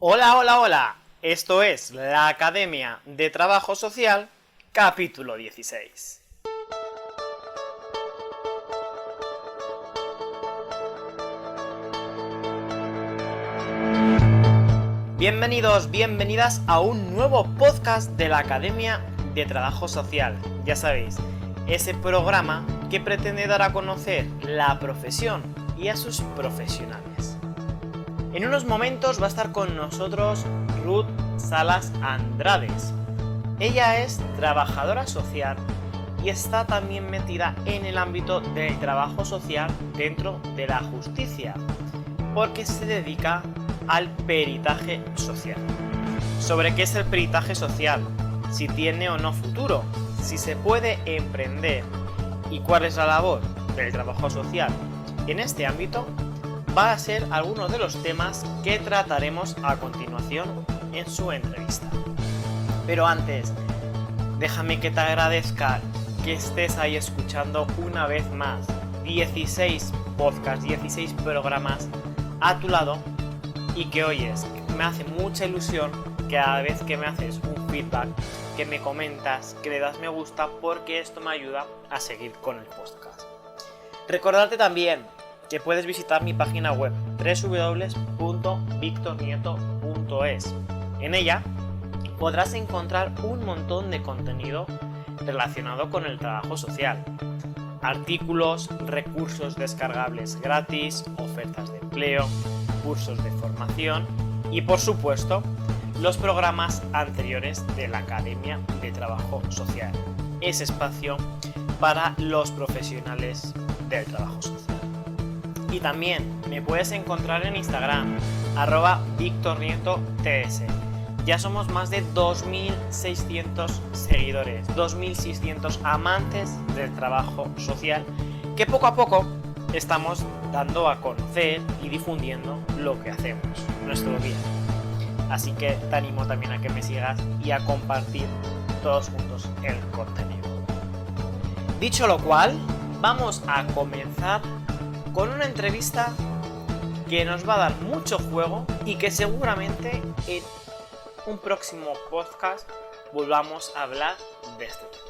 Hola, hola, hola. Esto es la Academia de Trabajo Social, capítulo 16. Bienvenidos, bienvenidas a un nuevo podcast de la Academia de Trabajo Social. Ya sabéis, ese programa que pretende dar a conocer la profesión y a sus profesionales. En unos momentos va a estar con nosotros Ruth Salas Andrades. Ella es trabajadora social y está también metida en el ámbito del trabajo social dentro de la justicia, porque se dedica al peritaje social. ¿Sobre qué es el peritaje social? Si tiene o no futuro, si se puede emprender y cuál es la labor del trabajo social en este ámbito, va a ser algunos de los temas que trataremos a continuación en su entrevista. Pero antes, déjame que te agradezca que estés ahí escuchando una vez más 16 podcasts, 16 programas a tu lado y que oyes. Me hace mucha ilusión que cada vez que me haces un feedback, que me comentas, que le das me gusta, porque esto me ayuda a seguir con el podcast. Recordarte también que puedes visitar mi página web www.victornieto.es. En ella podrás encontrar un montón de contenido relacionado con el trabajo social. Artículos, recursos descargables gratis, ofertas de empleo, cursos de formación y, por supuesto, los programas anteriores de la Academia de Trabajo Social. Ese espacio para los profesionales del trabajo social. Y también me puedes encontrar en Instagram, @VictorNietoTS. Ya somos más de 2.600 seguidores, 2.600 amantes del trabajo social, que poco a poco estamos dando a conocer y difundiendo lo que hacemos, nuestro día. Así que te animo también a que me sigas y a compartir todos juntos el contenido. Dicho lo cual, vamos a comenzar con una entrevista que nos va a dar mucho juego y que seguramente en un próximo podcast volvamos a hablar de este tema.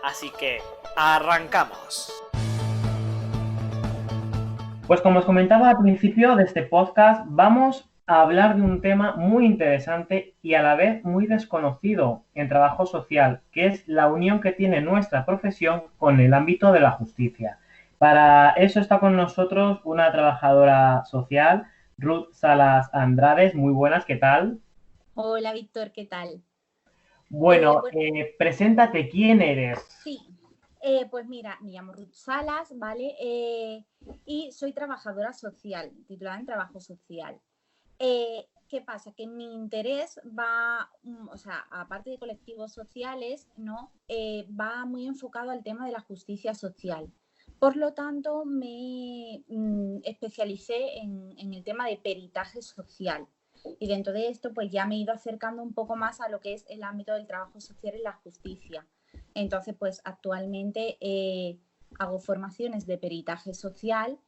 Así que arrancamos. Pues como os comentaba al principio de este podcast, vamos a hablar de un tema muy interesante y a la vez muy desconocido en trabajo social, que es la unión que tiene nuestra profesión con el ámbito de la justicia. Para eso está con nosotros una trabajadora social, Ruth Salas Andrades. Muy buenas, ¿qué tal? Hola Víctor, ¿qué tal? Bueno, Bueno, preséntate, ¿quién eres? sí, pues mira, me llamo Ruth Salas, ¿vale? Y soy trabajadora social, titulada en trabajo social. ¿Qué pasa? Que mi interés va, o sea, aparte de colectivos sociales, ¿no? Va muy enfocado al tema de la justicia social. Por lo tanto, me especialicé en el tema de peritaje social. Y dentro de esto, pues ya me he ido acercando un poco más a lo que es el ámbito del trabajo social y la justicia. Entonces, pues actualmente hago formaciones de peritaje social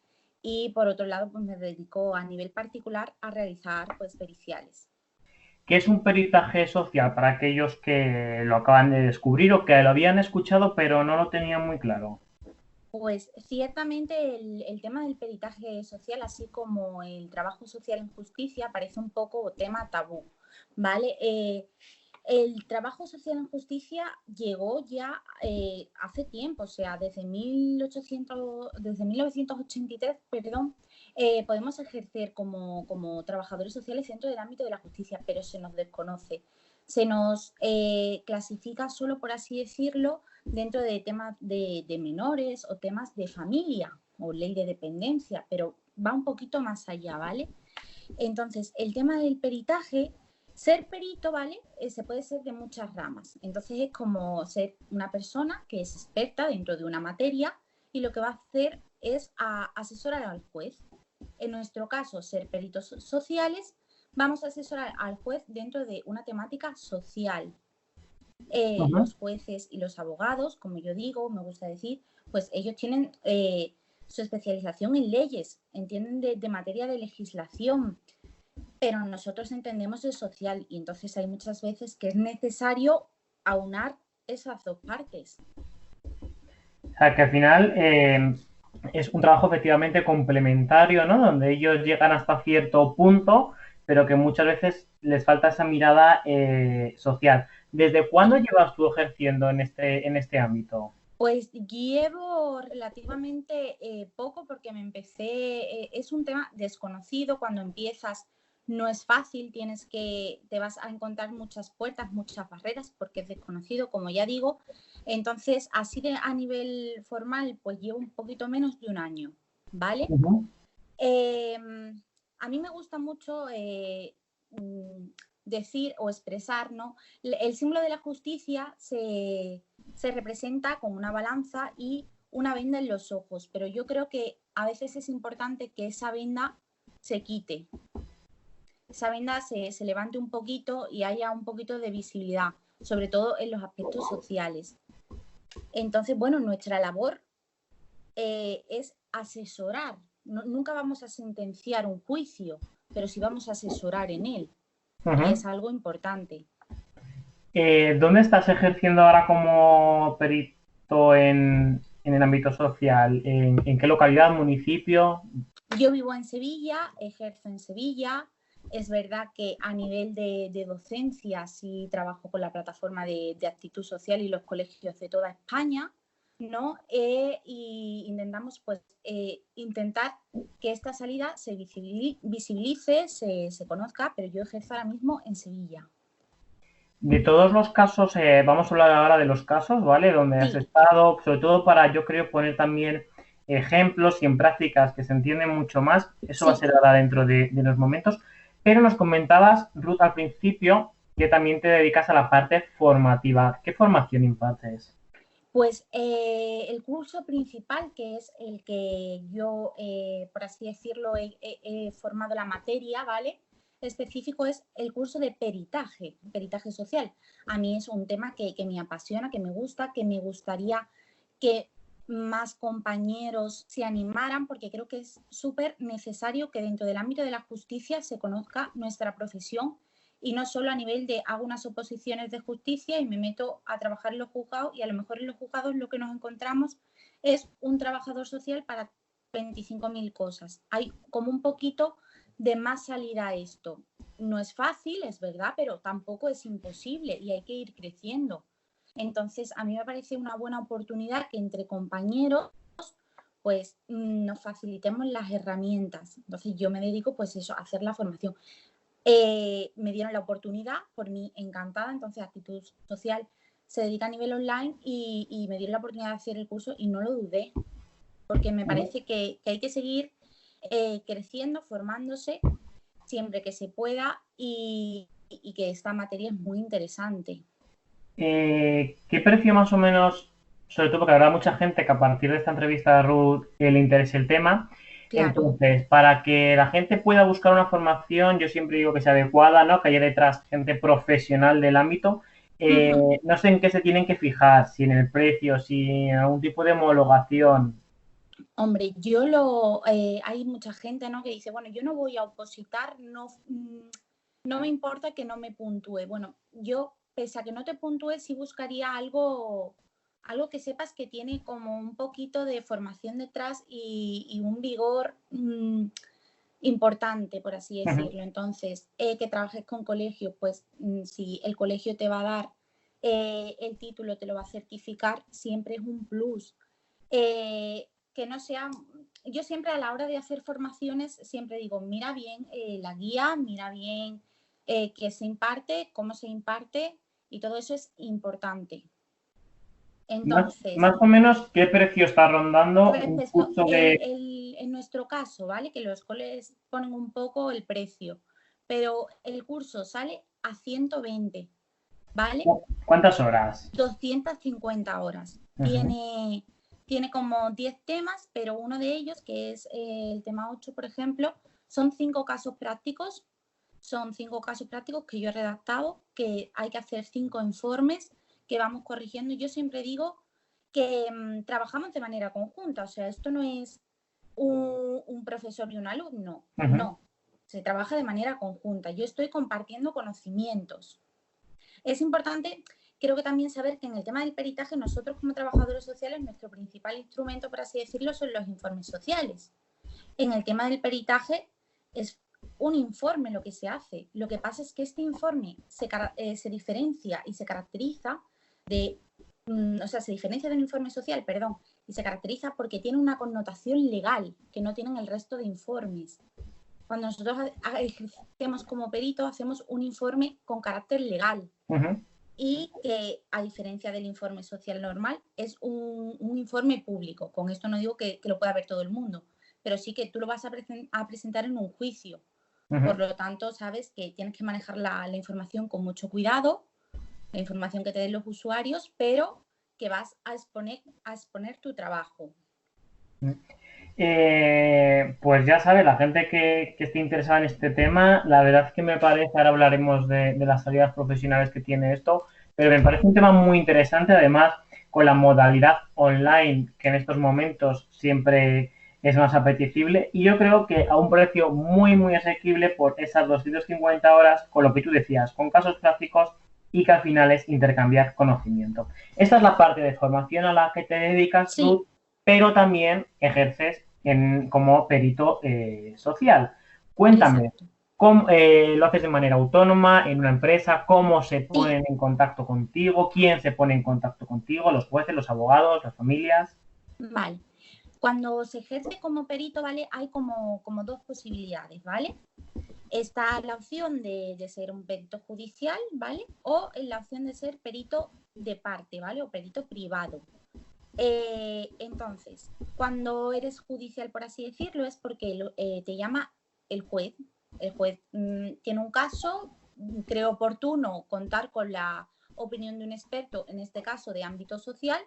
y por otro lado, pues me dedico a nivel particular a realizar pues periciales. ¿Qué es un peritaje social para aquellos que lo acaban de descubrir o que lo habían escuchado pero no lo tenían muy claro? Pues ciertamente el tema del peritaje social, así como el trabajo social en justicia, parece un poco tema tabú, ¿vale? El trabajo social en justicia llegó ya hace tiempo, o sea, desde 1983, perdón, podemos ejercer como trabajadores sociales dentro del ámbito de la justicia, pero se nos desconoce. Se nos clasifica solo, por así decirlo, dentro de temas de menores o temas de familia o ley de dependencia, pero va un poquito más allá, ¿vale? Entonces, el tema del peritaje, ser perito, ¿vale? Se puede ser de muchas ramas. Entonces, es como ser una persona que es experta dentro de una materia y lo que va a hacer es asesorar al juez. En nuestro caso, ser peritos sociales, vamos a asesorar al juez dentro de una temática social. Ujú. Los jueces y los abogados, como yo digo, me gusta decir, pues ellos tienen su especialización en leyes, entienden de materia de legislación, pero nosotros entendemos el social y entonces hay muchas veces que es necesario aunar esas dos partes. O sea, que al final es un trabajo efectivamente complementario, ¿no? Donde ellos llegan hasta cierto punto, pero que muchas veces les falta esa mirada social. ¿Desde cuándo Sí. llevas tú ejerciendo en este ámbito? Pues llevo relativamente poco porque me empecé, es un tema desconocido, cuando empiezas no es fácil, te vas a encontrar muchas puertas, muchas barreras porque es desconocido, como ya digo. Entonces, así a nivel formal, pues llevo un poquito menos de un año, ¿vale? Ujú. Eh, a mí me gusta mucho decir o expresar, ¿no? El símbolo de la justicia se representa con una balanza y una venda en los ojos, pero yo creo que a veces es importante que esa venda se quite, esa venda se levante un poquito y haya un poquito de visibilidad, sobre todo en los aspectos sociales. Entonces, bueno, nuestra labor es asesorar. Nunca vamos a sentenciar un juicio, pero sí vamos a asesorar en él. Y Ujú. es algo importante. ¿Dónde estás ejerciendo ahora como perito en el ámbito social? En qué localidad, municipio? Yo vivo en Sevilla, ejerzo en Sevilla. Es verdad que a nivel de docencia sí trabajo con la plataforma de actitud social y los colegios de toda España, ¿no? Y intentamos pues intentar que esta salida se visibilice, se conozca, pero yo ejerzo ahora mismo en Sevilla. De todos los casos, vamos a hablar ahora de los casos, ¿vale? Donde has Sí, estado, sobre todo para, yo creo, poner también ejemplos y en prácticas que se entienden mucho más. Eso va a sí. ser ahora dentro de unos momentos. Pero nos comentabas, Ruth, al principio, que también te dedicas a la parte formativa. ¿Qué formación impartes? Pues el curso principal, que es el que yo, por así decirlo, he formado la materia, ¿vale? Específico es el curso de peritaje, peritaje social. A mí es un tema que me apasiona, que me gusta, que me gustaría que más compañeros se animaran, porque creo que es súper necesario que dentro del ámbito de la justicia se conozca nuestra profesión y no solo a nivel de hago unas oposiciones de justicia y me meto a trabajar en los juzgados y a lo mejor en los juzgados lo que nos encontramos es un trabajador social para 25.000 cosas. Hay como un poquito de más salida a esto. No es fácil, es verdad, pero tampoco es imposible y hay que ir creciendo. Entonces, a mí me parece una buena oportunidad que entre compañeros pues nos facilitemos las herramientas. Entonces, yo me dedico pues eso, a hacer la formación. Me dieron la oportunidad, por mí encantada, entonces Actitud Social se dedica a nivel online y me dieron la oportunidad de hacer el curso y no lo dudé, porque me parece que hay que seguir creciendo, formándose siempre que se pueda y que esta materia es muy interesante. ¿Qué precio más o menos, sobre todo porque habrá mucha gente que a partir de esta entrevista de Ruth le interese el tema? Claro. Entonces, para que la gente pueda buscar una formación, yo siempre digo que sea adecuada, ¿no? Que haya detrás gente profesional del ámbito. Ujú. No sé en qué se tienen que fijar, si en el precio, si en algún tipo de homologación. Hombre, hay mucha gente, ¿no? Que dice, bueno, yo no voy a opositar, no, no me importa que no me puntúe. Bueno, yo, pese a que no te puntúe, sí buscaría algo que sepas que tiene como un poquito de formación detrás y un vigor importante, por así Ujú. decirlo. Entonces, que trabajes con colegio, pues si el colegio te va a dar el título, te lo va a certificar, siempre es un plus. Que no sea, yo siempre a la hora de hacer formaciones, siempre digo, mira bien la guía, mira bien qué se imparte, cómo se imparte y todo eso es importante. Entonces, Más o menos, ¿qué precio está rondando un respecto, curso de... en nuestro caso, ¿vale? Que los coles ponen un poco el precio, pero el curso sale a 120, ¿vale? ¿Cuántas horas? 250 horas. Ujú. Tiene como 10 temas, pero uno de ellos, que es el tema 8, por ejemplo, son 5 casos prácticos. Son 5 casos prácticos que yo he redactado, que hay que hacer 5 informes que vamos corrigiendo. Yo siempre digo que trabajamos de manera conjunta, o sea, esto no es un profesor y un alumno, Ujú. no. se trabaja de manera conjunta. Yo estoy compartiendo conocimientos. Es importante, creo que también saber que en el tema del peritaje, nosotros como trabajadores sociales, nuestro principal instrumento, por así decirlo, son los informes sociales. En el tema del peritaje es un informe lo que se hace. Lo que pasa es que este informe se diferencia y se caracteriza se diferencia de un informe social, perdón, y se caracteriza porque tiene una connotación legal que no tienen el resto de informes. Cuando nosotros ejercemos como perito, hacemos un informe con carácter legal. Ujú. Y que, a diferencia del informe social normal, es un informe público. Con esto no digo que lo pueda ver todo el mundo, pero sí que tú lo vas a presentar en un juicio. Ujú. Por lo tanto, sabes que tienes que manejar la información con mucho cuidado, la información que te den los usuarios, pero que vas a exponer tu trabajo. Pues ya sabe, la gente que esté interesada en este tema, la verdad es que me parece, ahora hablaremos de las salidas profesionales que tiene esto, pero me parece un tema muy interesante, además con la modalidad online, que en estos momentos siempre es más apetecible, y yo creo que a un precio muy, muy asequible por esas 250 horas, con lo que tú decías, con casos prácticos y que al final es intercambiar conocimiento. Esta es la parte de formación a la que te dedicas, Sí. Ruth, pero también ejerces como perito social. Cuéntame, ¿cómo, lo haces de manera autónoma, en una empresa? ¿Cómo se ponen en contacto contigo? ¿Quién se pone en contacto contigo? ¿Los jueces, los abogados, las familias? Vale. Cuando se ejerce como perito, ¿vale? Hay como dos posibilidades, ¿vale? Está la opción de ser un perito judicial, ¿vale? O la opción de ser perito de parte, ¿vale? O perito privado. Entonces, cuando eres judicial, por así decirlo, es porque te llama el juez. El juez tiene un caso, cree oportuno contar con la opinión de un experto, en este caso de ámbito social,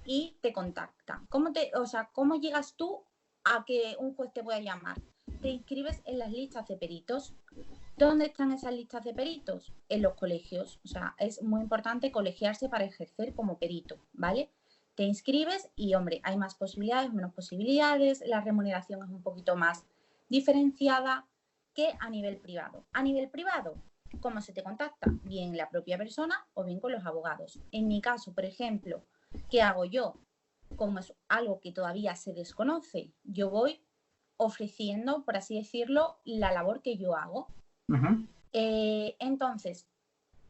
y te contacta. ¿Cómo llegas tú a que un juez te pueda llamar? Te inscribes en las listas de peritos. ¿Dónde están esas listas de peritos? En los colegios. O sea, es muy importante colegiarse para ejercer como perito, ¿vale? Te inscribes y, hombre, hay más posibilidades, menos posibilidades, la remuneración es un poquito más diferenciada que a nivel privado. A nivel privado, ¿cómo se te contacta? Bien la propia persona o bien con los abogados. En mi caso, por ejemplo, ¿qué hago yo? Como es algo que todavía se desconoce, yo voy ofreciendo, por así decirlo, la labor que yo hago. Uh-huh. Entonces,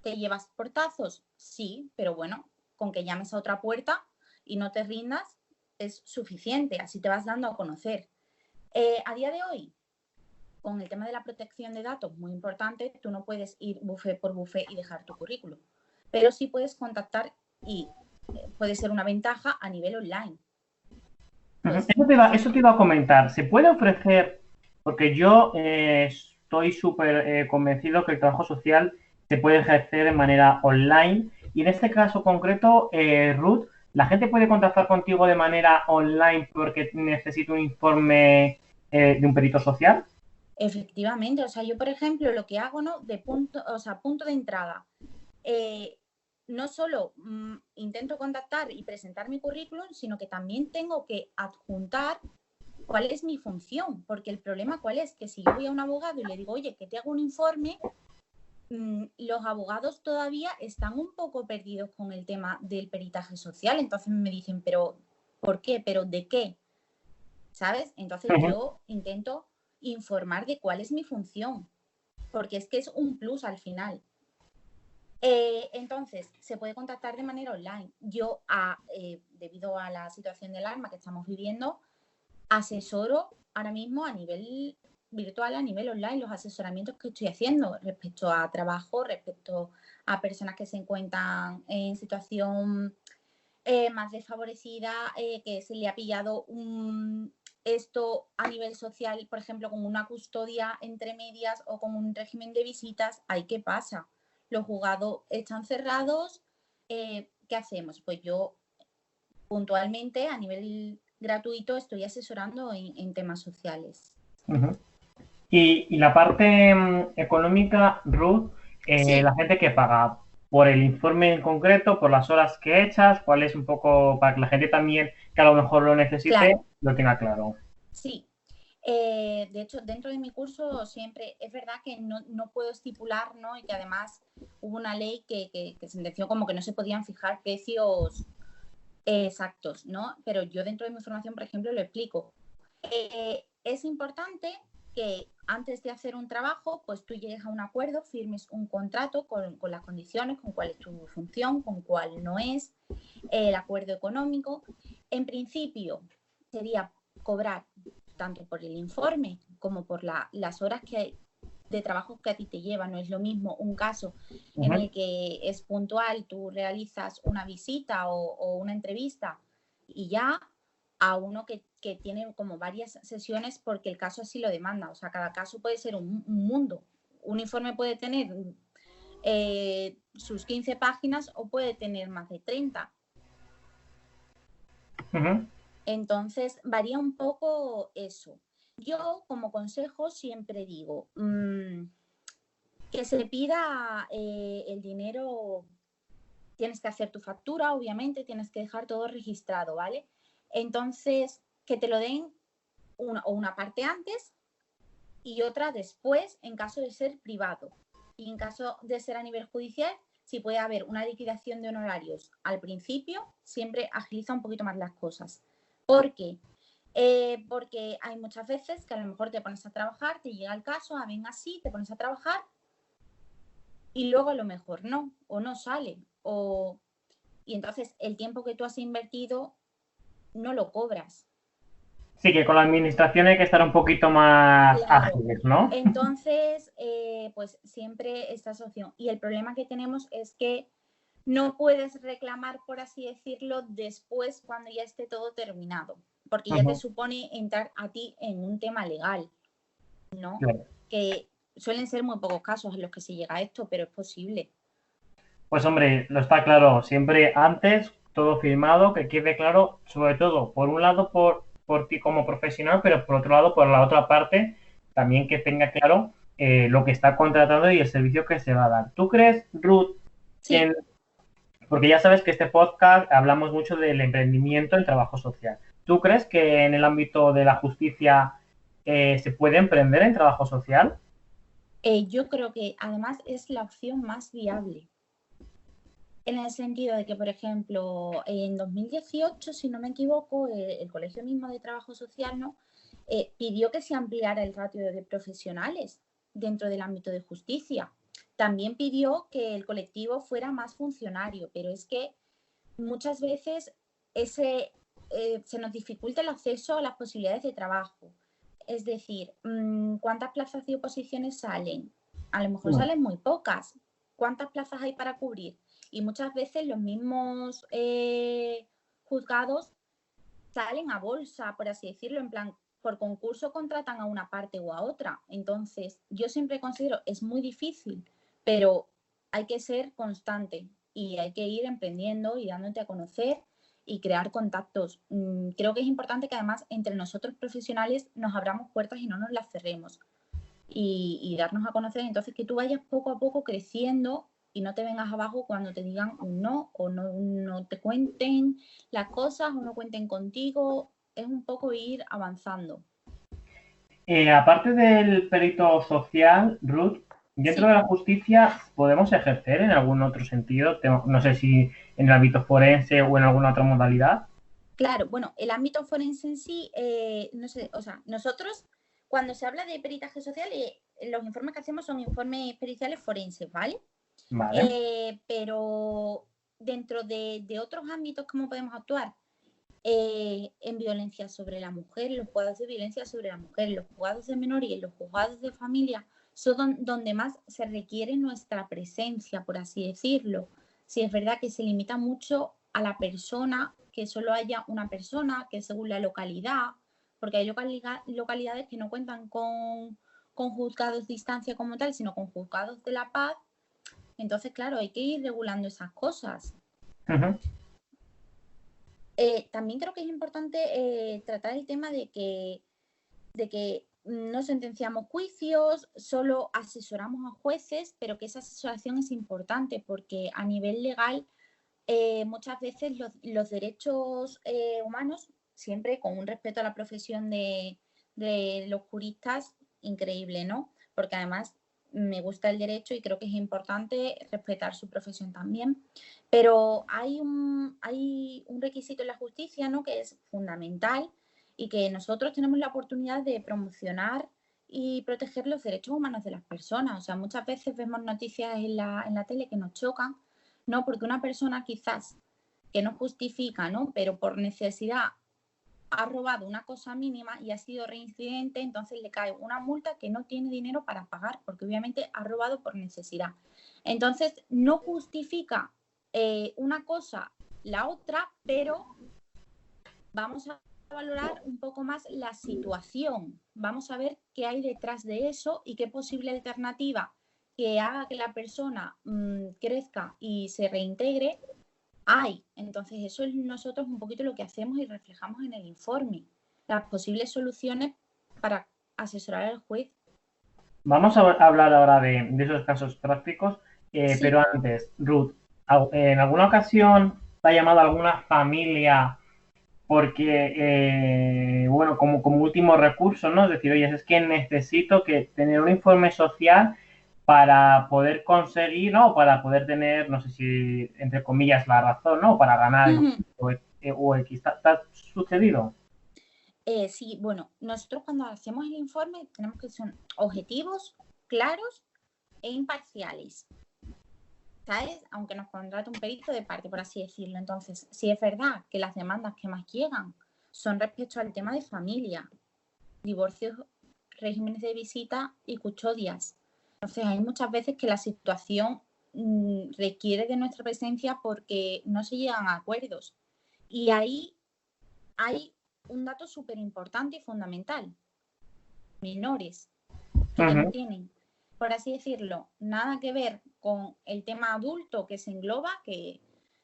¿te llevas portazos? Sí, pero bueno, con que llames a otra puerta y no te rindas es suficiente, así te vas dando a conocer. A día de hoy, con el tema de la protección de datos, muy importante, tú no puedes ir bufé por bufé y dejar tu currículum, pero sí puedes contactar y puede ser una ventaja a nivel online. Pues, eso te iba a comentar. ¿Se puede ofrecer? Porque yo estoy súper convencido que el trabajo social se puede ejercer de manera online. Y en este caso concreto, Ruth, ¿la gente puede contactar contigo de manera online porque necesita un informe de un perito social? Efectivamente, o sea, yo por ejemplo lo que hago, ¿no? Punto de entrada. No solo intento contactar y presentar mi currículum, sino que también tengo que adjuntar cuál es mi función, porque el problema cuál es, que si yo voy a un abogado y le digo, oye, que te hago un informe, los abogados todavía están un poco perdidos con el tema del peritaje social, entonces me dicen, pero ¿por qué? ¿Pero de qué? ¿Sabes? Entonces yo intento informar de cuál es mi función, porque es que es un plus al final. Entonces, se puede contactar de manera online. Yo, debido a la situación de alarma que estamos viviendo, asesoro ahora mismo a nivel virtual, a nivel online, los asesoramientos que estoy haciendo respecto a trabajo, respecto a personas que se encuentran en situación más desfavorecida, que se le ha pillado esto a nivel social, por ejemplo, con una custodia entre medias o con un régimen de visitas. ¿Ahí qué pasa? Los juzgados están cerrados, ¿qué hacemos? Pues yo puntualmente a nivel gratuito estoy asesorando en temas sociales. Uh-huh. Y la parte económica, Ruth, Sí. la gente que paga por el informe en concreto, por las horas que echas, cuál es un poco para que la gente también, que a lo mejor lo necesite, claro, lo tenga claro. Sí. De hecho, dentro de mi curso siempre es verdad que no puedo estipular, ¿no? Y que además hubo una ley que sentenció como que no se podían fijar precios exactos, ¿no? Pero yo dentro de mi formación, por ejemplo, lo explico. Es importante que antes de hacer un trabajo, pues tú llegues a un acuerdo, firmes un contrato con las condiciones, con cuál es tu función, con cuál no es, el acuerdo económico. En principio, sería cobrar tanto por el informe como por las horas de trabajo que a ti te lleva. No es lo mismo un caso en el que es puntual, tú realizas una visita o una entrevista y ya, a uno que tiene como varias sesiones porque el caso así lo demanda. O sea, cada caso puede ser un mundo. Un informe puede tener sus 15 páginas o puede tener más de 30. Entonces, varía un poco eso. Yo, como consejo, siempre digo que se pida el dinero. Tienes que hacer tu factura, obviamente, tienes que dejar todo registrado, ¿vale? Entonces, que te lo den una parte antes y otra después en caso de ser privado. Y en caso de ser a nivel judicial, si puede haber una liquidación de honorarios al principio, siempre agiliza un poquito más las cosas. ¿Por qué? Porque hay muchas veces que a lo mejor te pones a trabajar, te llega el caso, ven así, te pones a trabajar y luego a lo mejor no, o no sale, y entonces el tiempo que tú has invertido no lo cobras. Sí, que con la administración hay que estar un poquito más Claro. ágiles, ¿no? Entonces, pues siempre esta es opción. Y el problema que tenemos es que no puedes reclamar, por así decirlo, después cuando ya esté todo terminado, porque ya te supone entrar a ti en un tema legal, ¿no? Claro. Que suelen ser muy pocos casos en los que se llega a esto, pero es posible. Pues hombre, lo está claro, siempre antes, todo firmado, que quede claro, sobre todo, por un lado, por ti como profesional, pero por otro lado, por la otra parte, también que tenga claro lo que está contratando y el servicio que se va a dar. ¿Tú crees, Ruth, Sí. porque ya sabes que este podcast hablamos mucho del emprendimiento en trabajo social? ¿Tú crees que en el ámbito de la justicia se puede emprender en trabajo social? Yo creo que además es la opción más viable. En el sentido de que, por ejemplo, en 2018, si no me equivoco, el Colegio mismo de Trabajo Social, ¿no? Pidió que se ampliara el ratio de profesionales dentro del ámbito de justicia. También pidió que el colectivo fuera más funcionario, pero es que muchas veces se nos dificulta el acceso a las posibilidades de trabajo. Es decir, ¿cuántas plazas de oposiciones salen? A lo mejor salen muy pocas. ¿Cuántas plazas hay para cubrir? Y muchas veces los mismos juzgados salen a bolsa, por así decirlo, en plan, por concurso contratan a una parte o a otra. Entonces, yo siempre considero, es muy difícil, pero hay que ser constante y hay que ir emprendiendo y dándote a conocer y crear contactos. Creo que es importante que además entre nosotros profesionales nos abramos puertas y no nos las cerremos y darnos a conocer. Entonces, que tú vayas poco a poco creciendo y no te vengas abajo cuando te digan un no o no te cuenten las cosas o no cuenten contigo. Es un poco ir avanzando. Aparte del perito social, Ruth, dentro de Sí, la justicia, ¿podemos ejercer en algún otro sentido? No sé si en el ámbito forense o en alguna otra modalidad. claro. Bueno, el ámbito forense en sí, no sé, o sea, nosotros cuando se habla de peritaje social, los informes que hacemos son informes periciales forenses, ¿vale? Vale. Pero dentro de otros ámbitos, ¿cómo podemos actuar? En violencia sobre la mujer, los juzgados de violencia sobre la mujer, los juzgados de menor y los juzgados de familia son donde más se requiere nuestra presencia, por así decirlo. Si es verdad que se limita mucho a la persona, que solo haya una persona, que según la localidad, porque hay localidades que no cuentan con juzgados de instancia como tal, sino con juzgados de la paz. Entonces, claro, hay que ir regulando esas cosas. También creo que es importante tratar el tema de que no sentenciamos juicios, solo asesoramos a jueces, pero que esa asesoración es importante porque a nivel legal muchas veces los derechos humanos, siempre con un respeto a la profesión de de los juristas, increíble, ¿no? Porque además me gusta el derecho y creo que es importante respetar su profesión también. Pero hay un requisito en la justicia, ¿no?, que es fundamental y que nosotros tenemos la oportunidad de promocionar y proteger los derechos humanos de las personas. O sea, muchas veces vemos noticias en la tele que nos chocan, ¿no? Porque una persona quizás que no justifica, ¿no?, pero por necesidad ha robado una cosa mínima y ha sido reincidente, entonces le cae una multa que no tiene dinero para pagar, porque obviamente ha robado por necesidad. Entonces, no justifica una cosa la otra, pero vamos a valorar un poco más la situación. Vamos a ver qué hay detrás de eso y qué posible alternativa que haga que la persona crezca y se reintegre hay. Entonces, eso es nosotros un poquito lo que hacemos y reflejamos en el informe, las posibles soluciones para asesorar al juez. Vamos a hablar ahora de esos casos prácticos, Sí. pero antes, Ruth, ¿en alguna ocasión te ha llamado alguna familia porque, bueno, como último recurso, ¿no? Es decir, oye, es que necesito tener un informe social para poder conseguir, ¿no? Para poder tener, no sé si, entre comillas, la razón, ¿no? Para ganar o X. ¿Te ha sucedido? Sí, bueno, nosotros cuando hacemos el informe tenemos que ser objetivos, claros e imparciales, ¿sabes? Aunque nos contrate un perito de parte, por así decirlo. Entonces, si es verdad que las demandas que más llegan son respecto al tema de familia, divorcios, regímenes de visita y custodias. Entonces, hay muchas veces que la situación requiere de nuestra presencia porque no se llegan a acuerdos. Y ahí hay un dato súper importante y fundamental. Menores que ya no tienen, por así decirlo, nada que ver con el tema adulto que se engloba, que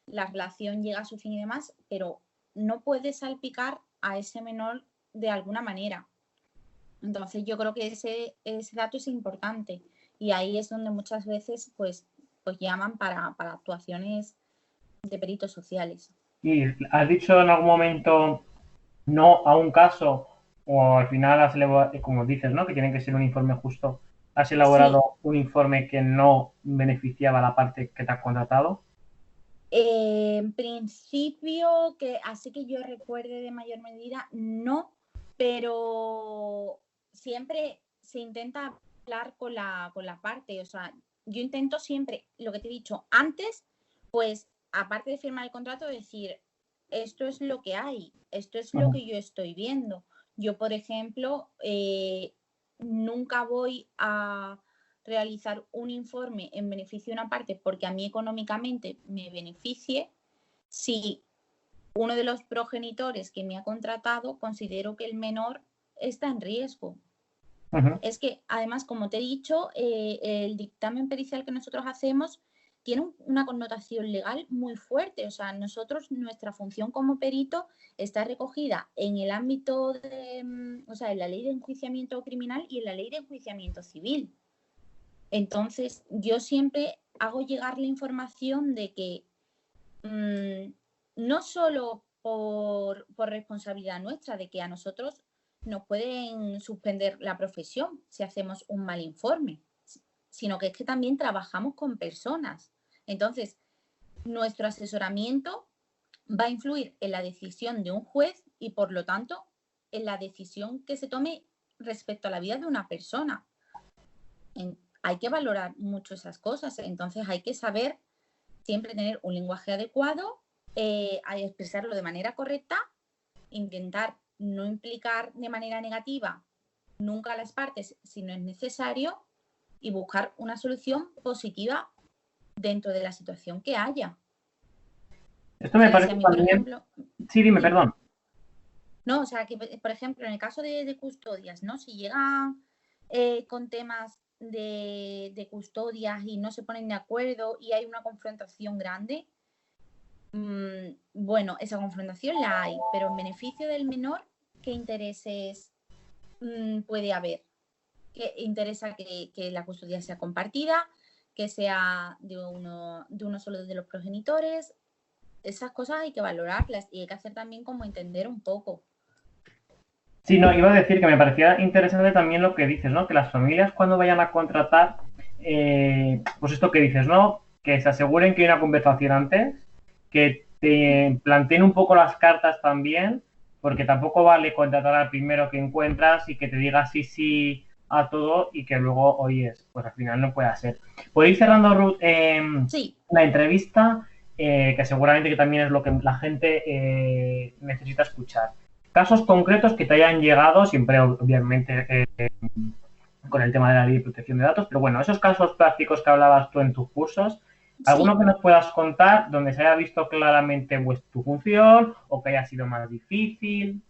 la relación llega a su fin y demás, pero no puede salpicar a ese menor de alguna manera. Entonces yo creo que ese dato es importante y ahí es donde muchas veces pues llaman para actuaciones de peritos sociales. ¿Y has dicho en algún momento no a un caso o al final has elaborado, como dices, ¿no? Que tiene que ser un informe justo? ¿Has elaborado un informe que no beneficiaba a la parte que te has contratado? En principio, que así que yo recuerde de mayor medida, no, pero siempre se intenta hablar con la parte, o sea, yo intento siempre, lo que te he dicho antes, pues aparte de firmar el contrato, decir, esto es lo que hay, esto es lo que yo estoy viendo. Yo, por ejemplo, nunca voy a realizar un informe en beneficio de una parte porque a mí económicamente me beneficie si uno de los progenitores que me ha contratado considero que el menor está en riesgo. Es que, además, como te he dicho, el dictamen pericial que nosotros hacemos tiene una connotación legal muy fuerte. O sea, nuestra función como perito está recogida en el ámbito o sea, en la ley de enjuiciamiento criminal y en la ley de enjuiciamiento civil. Entonces, yo siempre hago llegar la información de que no solo por responsabilidad nuestra, de que a nosotros nos pueden suspender la profesión si hacemos un mal informe, sino que es que también trabajamos con personas. Entonces, nuestro asesoramiento va a influir en la decisión de un juez y, por lo tanto, en la decisión que se tome respecto a la vida de una persona. Hay que valorar mucho esas cosas, entonces hay que saber siempre tener un lenguaje adecuado, expresarlo de manera correcta, intentar no implicar de manera negativa nunca a las partes si no es necesario y buscar una solución positiva dentro de la situación que haya. Esto me O sea, parece si a mí, también... por ejemplo... Sí, dime, perdón. No, o sea, que por ejemplo, en el caso de custodias, ¿no? Si llegan con temas de custodias y no se ponen de acuerdo y hay una confrontación grande, bueno, esa confrontación la hay, pero en beneficio del menor, ¿qué intereses puede haber? ¿Qué interesa que la custodia sea compartida, que sea de uno solo de los progenitores? Esas cosas hay que valorarlas y hay que hacer también como entender un poco. Sí, no, iba a decir que me parecía interesante también lo que dices, ¿no? Que las familias cuando vayan a contratar, pues esto que dices, ¿no? Que se aseguren que hay una conversación antes, que te planteen un poco las cartas también, porque tampoco vale contratar al primero que encuentras y que te diga sí, sí a todo y que luego, oyes, pues al final no pueda ser. Por ir cerrando, Ruth, Sí, la entrevista, que seguramente que también es lo que la gente necesita escuchar. Casos concretos que te hayan llegado, siempre obviamente con el tema de la ley de protección de datos, pero bueno, esos casos prácticos que hablabas tú en tus cursos, ¿alguno sí, que nos puedas contar donde se haya visto claramente pues, tu función o que haya sido más difícil?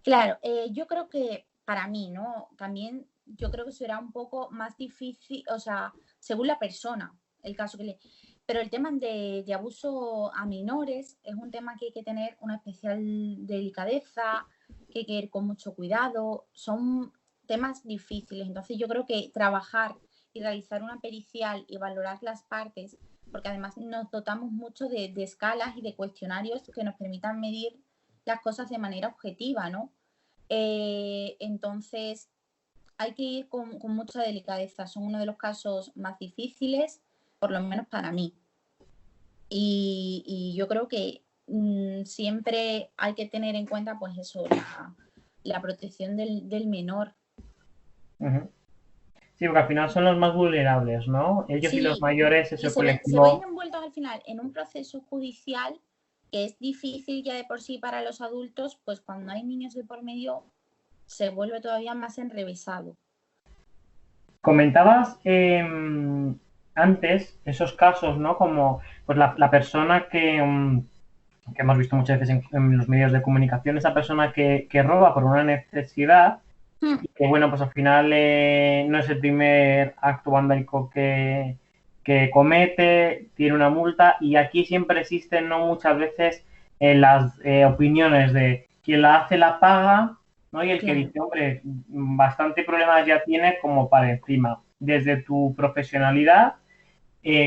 claro. Yo creo que para mí, ¿no? También yo creo que será un poco más difícil, o sea, según la persona, el caso que le... Pero el tema de abuso a menores es un tema que hay que tener una especial delicadeza, que hay que ir con mucho cuidado, son temas difíciles. Entonces yo creo que trabajar y realizar una pericial y valorar las partes, porque además nos dotamos mucho de escalas y de cuestionarios que nos permitan medir las cosas de manera objetiva, ¿no? Entonces, hay que ir con mucha delicadeza. Son uno de los casos más difíciles, por lo menos para mí. Y yo creo que siempre hay que tener en cuenta, pues eso, la protección del menor. Uh-huh. Sí, porque al final son los más vulnerables, ¿no? Ellos y los Sí, mayores es y el se ven colectivo. envueltos al final en un proceso judicial que es difícil ya de por sí para los adultos, pues cuando hay niños de por medio se vuelve todavía más enrevesado. Comentabas antes esos casos, ¿no? Como pues la persona que hemos visto muchas veces en los medios de comunicación, esa persona que roba por una necesidad Hmm, y que, bueno, pues al final no es el primer acto vandálico que comete, tiene una multa y aquí siempre existen, ¿no? Muchas veces las opiniones de quien la hace la paga, ¿no? Y el que claro. dice, hombre, bastante problemas ya tiene como para encima. Desde tu profesionalidad,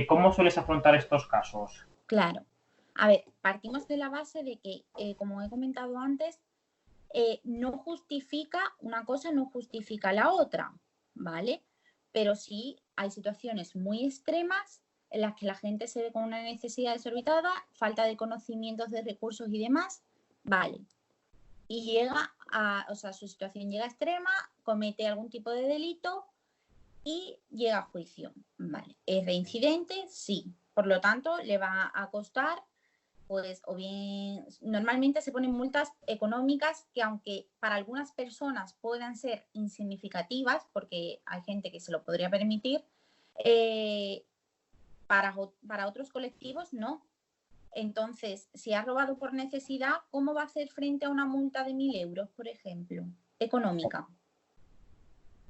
¿cómo sueles afrontar estos casos? Claro. A ver, partimos de la base de que, como he comentado antes, no justifica una cosa, no justifica la otra, ¿vale? Pero sí hay situaciones muy extremas en las que la gente se ve con una necesidad desorbitada, falta de conocimientos de recursos y demás, ¿vale? Y llega a, o sea, su situación llega extrema, comete algún tipo de delito y llega a juicio, ¿vale? ¿Es reincidente? Sí. Por lo tanto, le va a costar pues o bien normalmente se ponen multas económicas que aunque para algunas personas puedan ser insignificativas, porque hay gente que se lo podría permitir, eh, para otros colectivos no. Entonces, si ha robado por necesidad, ¿cómo va a hacer frente a una multa de 1.000 euros, por ejemplo, económica?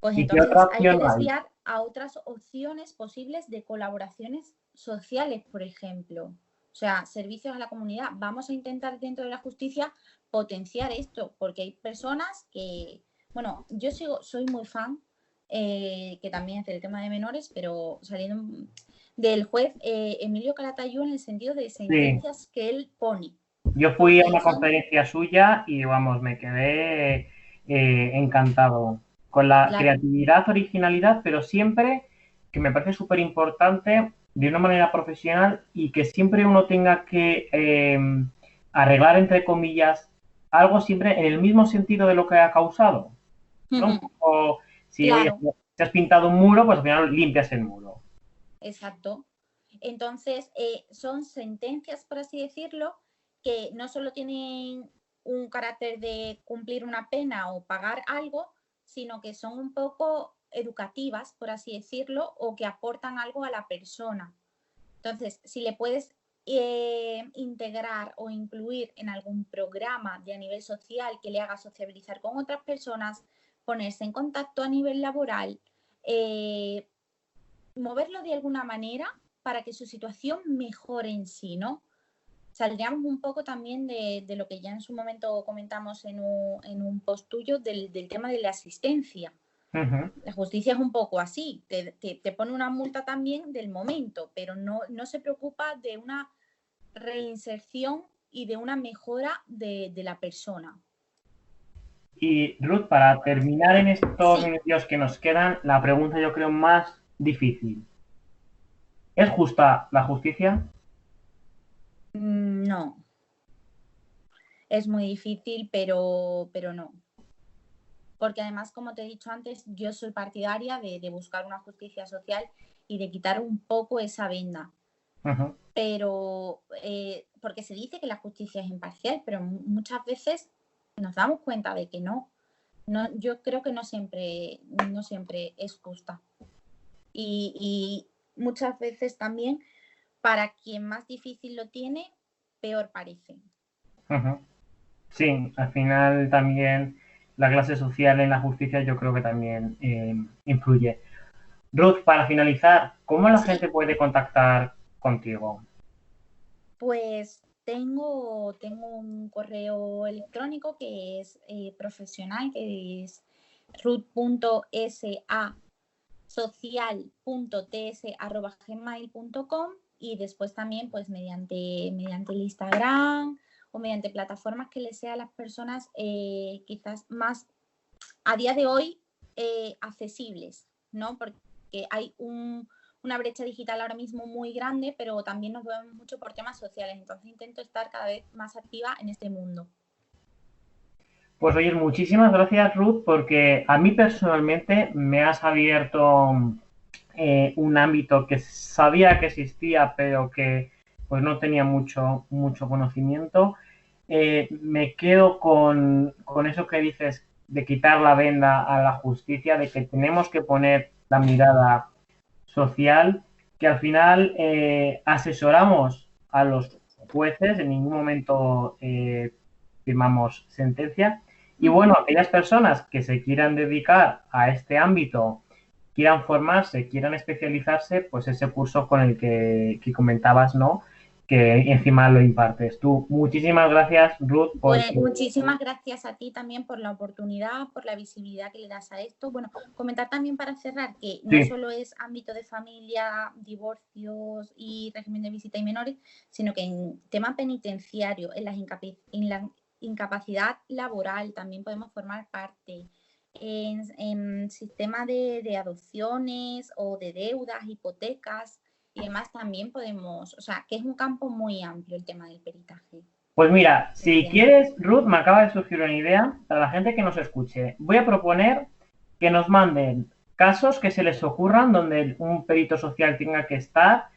Pues ¿Y qué otra entonces hay que opción hay? desviar a otras opciones posibles de colaboraciones sociales, por ejemplo. O sea, servicios a la comunidad. Vamos a intentar dentro de la justicia potenciar esto, porque hay personas que, bueno, yo soy muy fan, que también es del tema de menores, pero saliendo del juez Emilio Calatayud en el sentido de Sí, sentencias que él pone, yo fui a porque una son, conferencia suya y vamos, me quedé encantado con la claro, creatividad, originalidad, pero siempre que me parece súper importante de una manera profesional y que siempre uno tenga que arreglar, entre comillas, algo siempre en el mismo sentido de lo que ha causado, ¿no? Un poco, si oye, claro, si has pintado un muro, pues al final limpias el muro. exacto. Entonces, son sentencias, por así decirlo, que no solo tienen un carácter de cumplir una pena o pagar algo, sino que son un poco educativas, por así decirlo, o que aportan algo a la persona. Entonces, si le puedes integrar o incluir en algún programa de a nivel social que le haga sociabilizar con otras personas, ponerse en contacto a nivel laboral, eh, moverlo de alguna manera para que su situación mejore en sí, ¿no? Saldríamos un poco también de lo que ya en su momento comentamos en un post tuyo del tema de la asistencia. Uh -huh. La justicia es un poco así, te pone una multa también del momento, pero no se preocupa de una reinserción y de una mejora de la persona. Y Ruth, para terminar en estos Sí. minutos que nos quedan, la pregunta yo creo más difícil. ¿Es justa la justicia? No, es muy difícil, pero no. Porque además, como te he dicho antes, yo soy partidaria de buscar una justicia social y de quitar un poco esa venda. Ujú. Pero, porque se dice que la justicia es imparcial, pero muchas veces nos damos cuenta de que no. Yo creo que no siempre es justa. Y muchas veces también, para quien más difícil lo tiene, peor parece. Ujú. Sí, al final también la clase social en la justicia yo creo que también influye. Ruth, para finalizar, ¿cómo la Sí. gente puede contactar contigo? Pues tengo un correo electrónico que es profesional, que es ruth.sa social.ts@gmail.com, y después también pues mediante el Instagram o mediante plataformas que les sea a las personas quizás más a día de hoy accesibles, ¿no? Porque hay una brecha digital ahora mismo muy grande, pero también nos vemos mucho por temas sociales. Entonces intento estar cada vez más activa en este mundo. Pues oye, muchísimas gracias Ruth, porque a mí personalmente me has abierto un ámbito que sabía que existía, pero que pues no tenía mucho conocimiento. Me quedo con eso que dices de quitar la venda a la justicia, de que tenemos que poner la mirada social, que al final asesoramos a los jueces, en ningún momento firmamos sentencia. Y bueno, aquellas personas que se quieran dedicar a este ámbito, quieran formarse, quieran especializarse, pues ese curso con el que comentabas, ¿no? Que encima lo impartes tú. Muchísimas gracias, Ruth, por... Pues muchísimas gracias a ti también por la oportunidad, por la visibilidad que le das a esto. Bueno, comentar también para cerrar que no Sí. solo es ámbito de familia, divorcios y régimen de visita y menores, sino que en tema penitenciario, en la incapacidad laboral también podemos formar parte. En sistema de adopciones o de deudas, hipotecas y demás también podemos, o sea, que es un campo muy amplio el tema del peritaje. Pues mira, si quieres, Ruth, me acaba de surgir una idea para la gente que nos escuche. Voy a proponer que nos manden casos que se les ocurran donde un perito social tenga que estar,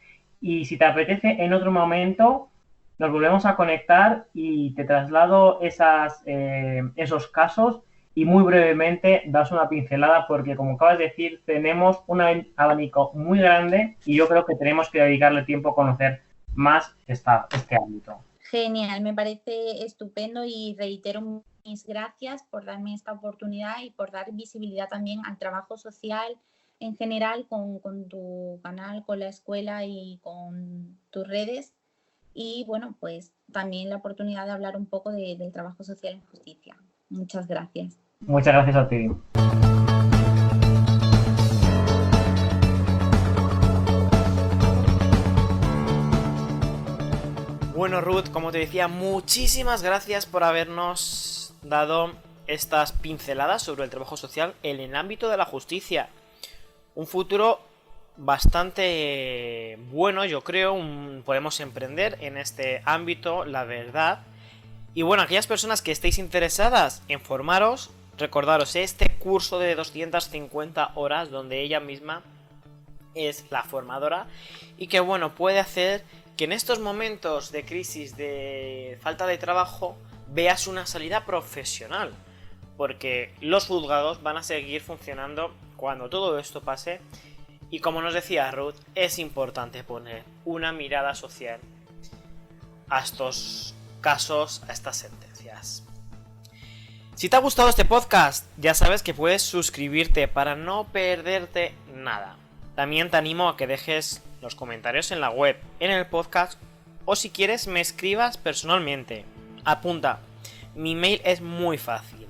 y si te apetece, en otro momento nos volvemos a conectar y te traslado esos casos y muy brevemente das una pincelada, porque como acabas de decir, tenemos un abanico muy grande y yo creo que tenemos que dedicarle tiempo a conocer más este ámbito. Genial, me parece estupendo y reitero mis gracias por darme esta oportunidad y por dar visibilidad también al trabajo social en general con tu canal, con la escuela y con tus redes. Y bueno, pues también la oportunidad de hablar un poco del trabajo social en justicia. Muchas gracias. Muchas gracias a ti. Bueno, Ruth, como te decía, muchísimas gracias por habernos dado estas pinceladas sobre el trabajo social en el ámbito de la justicia. Un futuro bastante bueno, yo creo, podemos emprender en este ámbito, la verdad. Y bueno, aquellas personas que estéis interesadas en formaros, recordaros este curso de 250 horas donde ella misma es la formadora y que bueno, puede hacer que en estos momentos de crisis, de falta de trabajo, veas una salida profesional, porque los juzgados van a seguir funcionando cuando todo esto pase. Y como nos decía Ruth, es importante poner una mirada social a estos casos, a estas sentencias. Si te ha gustado este podcast, ya sabes que puedes suscribirte para no perderte nada. También te animo a que dejes los comentarios en la web, en el podcast, o si quieres me escribas personalmente. Apunta, mi mail es muy fácil: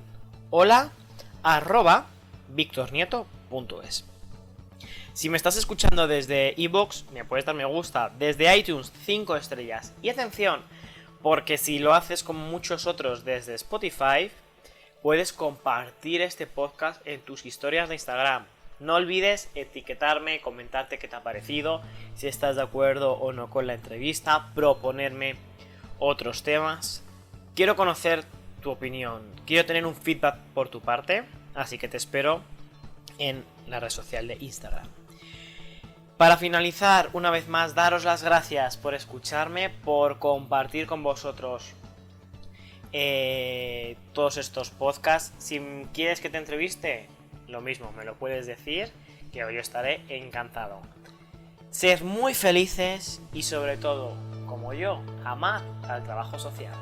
hola@victornieto.es. Si me estás escuchando desde iVoox, me puedes dar me gusta, desde iTunes 5 estrellas. Y atención, porque si lo haces como muchos otros desde Spotify, puedes compartir este podcast en tus historias de Instagram. No olvides etiquetarme, comentarte qué te ha parecido, si estás de acuerdo o no con la entrevista, proponerme otros temas. Quiero conocer tu opinión, quiero tener un feedback por tu parte, así que te espero en la red social de Instagram. Para finalizar, una vez más, daros las gracias por escucharme, por compartir con vosotros todos estos podcasts. Si quieres que te entreviste, lo mismo, me lo puedes decir, que yo estaré encantado. Sed muy felices y sobre todo, como yo, amad al trabajo social.